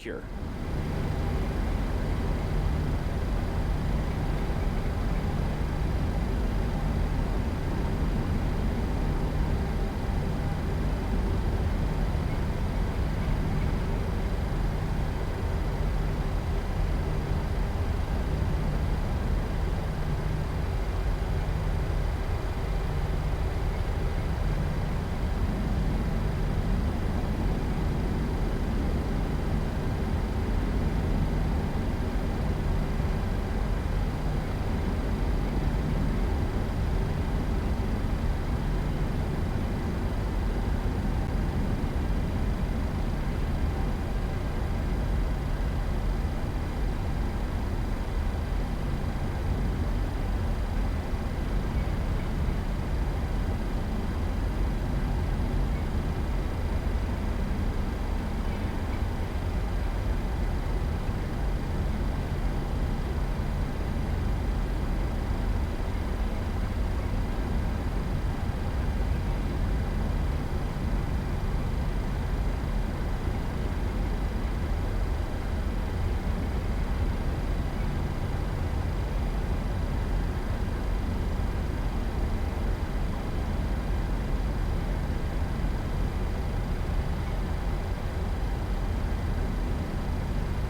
secure.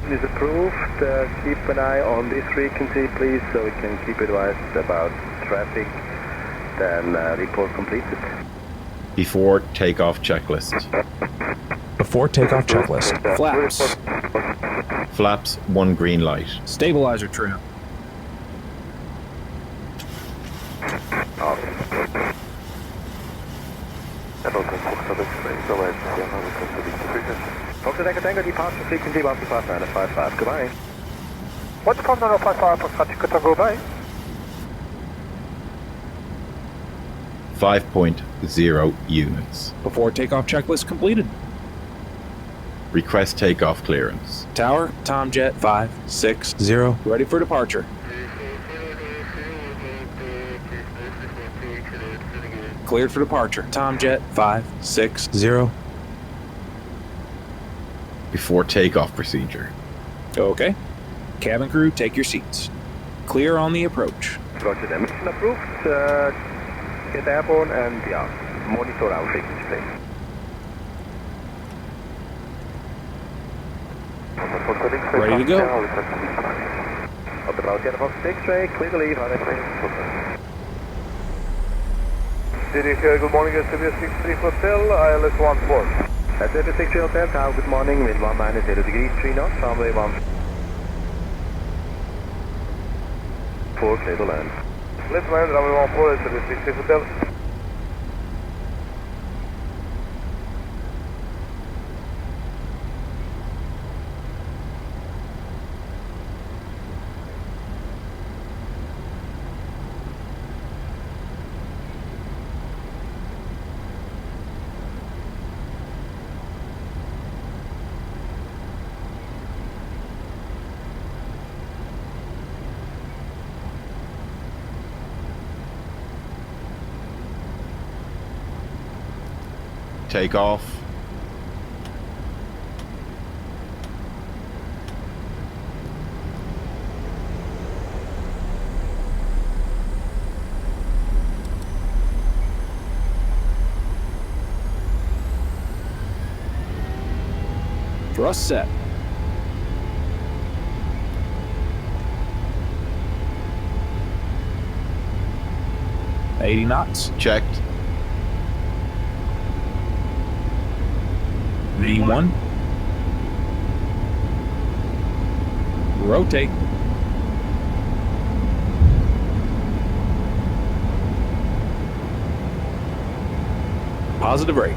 Is approved. Keep an eye on this frequency, please, so we can keep advised about traffic. Then report completed. Before takeoff checklist. Before takeoff checklist. Flaps. Flaps, 1 green light. Stabilizer trim. Foxtrot Echo Tango, departure frequency 125.955. Goodbye. 125.955 for traffic Tango, bye. 5.0 units. Before takeoff checklist completed. Request takeoff clearance. Tower, Tomjet 560. Ready for departure. Cleared for departure. Tomjet 560. Before takeoff procedure. Okay. Cabin crew, take your seats. Clear on the approach. Roger that. Mission approved. Get airborne and monitor our frequency, please. Ready to go. On the route, Fox X-ray, clear to leave. Zürich, good morning, B738 Hotel, ILS 14. That's B738 Hotel, Tower, good morning, wind 1 -0 degrees, 3 knots, runway 14, clear to land. Let's land, runway 14, B738 Hotel. Take off. Thrust set. $80 knots. Checked. V1. Rotate. Positive rate.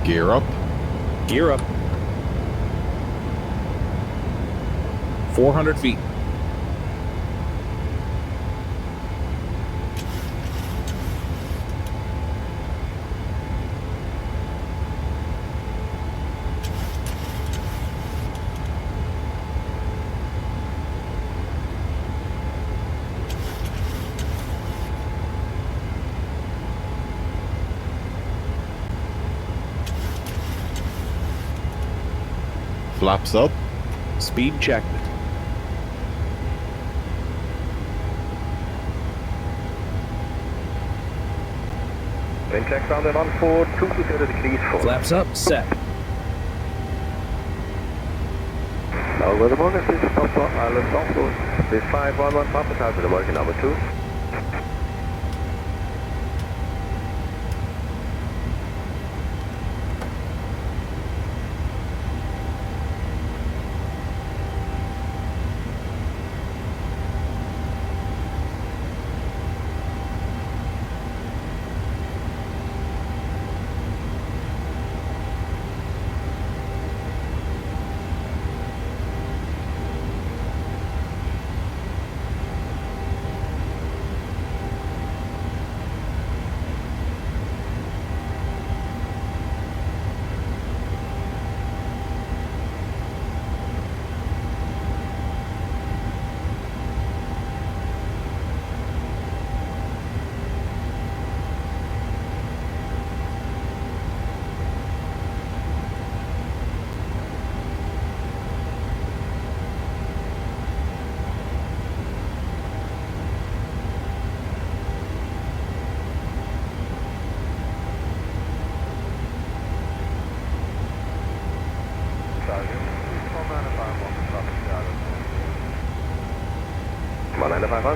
Gear up. Gear up. 400 feet. Flaps up. Speed checked. Wind check runway 14, 220 degrees 4. Flaps up, set. Now, good morning, this is Top Island Southwest. This 511 Papa Tower to American number 2.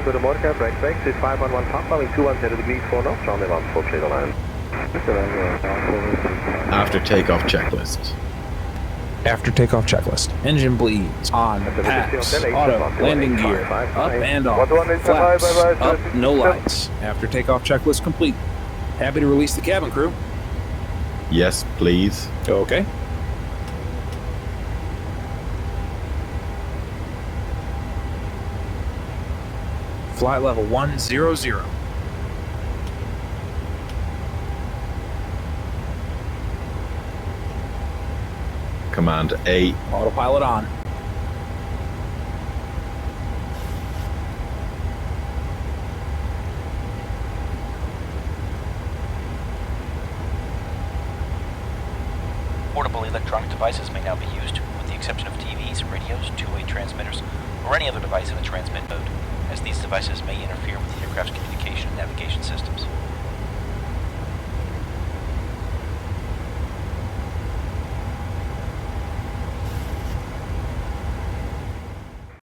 Good morning, break, this is 511 Papa, wind 210 degrees 4 knots, runway 14 clear to land. After takeoff checklist. After takeoff checklist. Engine bleeds. On. Packs. Auto. Landing gear. Up and off. Flaps. Up. No lights. After takeoff checklist complete. Happy to release the cabin crew. Yes, please. Okay. Flight level 100. Command A. Autopilot on. Portable electronic devices may now be used, with the exception of TVs, radios, two-way transmitters, or any other device in a transmit mode, as these devices may interfere with the aircraft's communication and navigation systems.